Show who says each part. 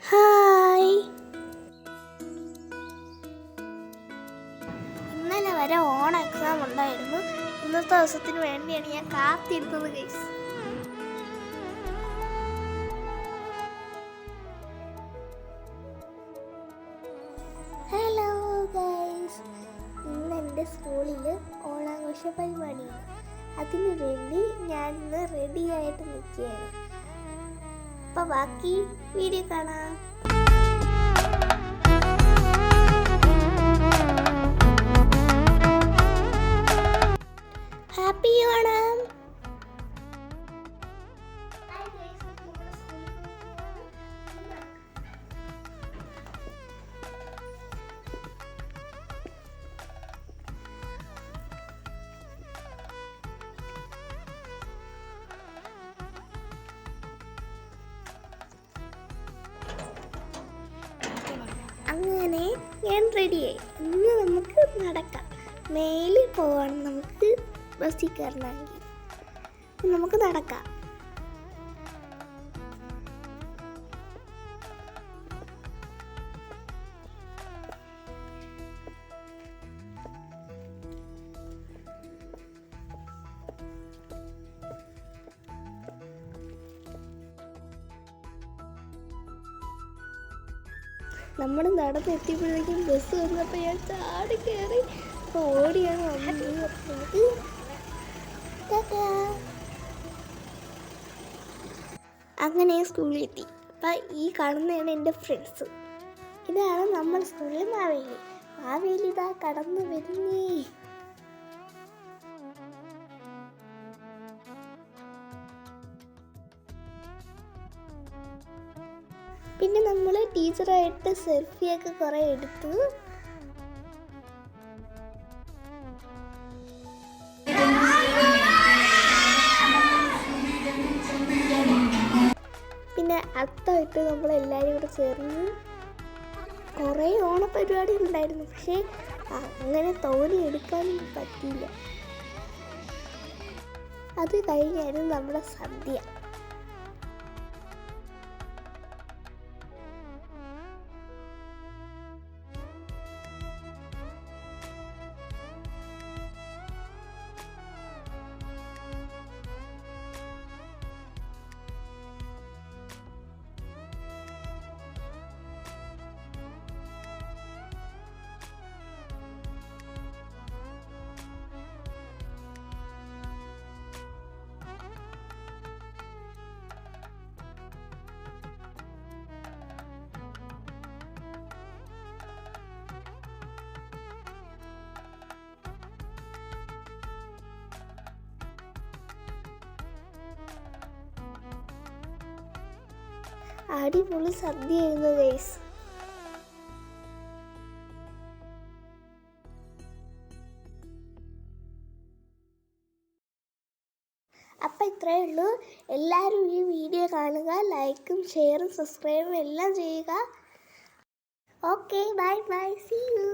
Speaker 1: Hi. ഇന്നലെ വരെ Onam exam ഉണ്ടായിരുന്നു. ഇന്നത്തെ ദിവസത്തിന് വേണ്ടിയാണ് ഞാൻ കാത്തിരുന്നത് ഗൈസ്. ഹലോ ഗൈസ്, ഇന്ന് എൻ്റെ സ്കൂളിൽ ഓണാഘോഷ പരിപാടിയാണ്. അതിനു വേണ്ടി ഞാൻ ഇന്ന് റെഡി ആയിട്ട് നിൽക്കുകയാണ്. അപ്പോൾ ബാക്കി വീഡിയോ കാണാം. ഹാപ്പി ഓണം. അങ്ങനെ ഞാൻ റെഡിയായി. ഇന്ന് നമുക്ക് നടക്കാം. മേലിൽ പോകണം, നമുക്ക് ബസ്സിൽ കയറണമെങ്കിൽ. നമുക്ക് നടക്കാം. നമ്മൾ നടന്നെത്തിയപ്പോഴേക്കും ബസ് വന്നപ്പോൾ ഞാൻ ചാടി കയറി ഓടിയാണ് വന്നത്. അങ്ങനെ സ്കൂളിൽ എത്തി. അപ്പം ഈ കാണുന്നതാണ് എൻ്റെ ഫ്രണ്ട്സ്. ഇതാണ് നമ്മുടെ സ്കൂളിൽ മാവേലി. മാവേലി ഇതാ കടന്നു വരുന്നേ. പിന്നെ നമ്മൾ ടീച്ചറായിട്ട് സെൽഫിയൊക്കെ കുറേ എടുത്തു. പിന്നെ അത്തമായിട്ട് നമ്മളെല്ലാവരും കൂടെ ചേർന്ന് കുറേ ഓണപരിപാടി ഉണ്ടായിരുന്നു. പക്ഷേ അങ്ങനെ തോന്നി എടുക്കാനൊന്നും പറ്റിയില്ല. അത് കഴിഞ്ഞായിരുന്നു നമ്മുടെ സദ്യ. അടിപൊളി സദ്യയായിരുന്നു ഗൈസ്. അപ്പം ഇത്രയേ ഉള്ളൂ. എല്ലാവരും ഈ വീഡിയോ കാണുക, ലൈക്കും ഷെയറും സബ്സ്ക്രൈബും എല്ലാം ചെയ്യുക. Okay, bye bye, see U.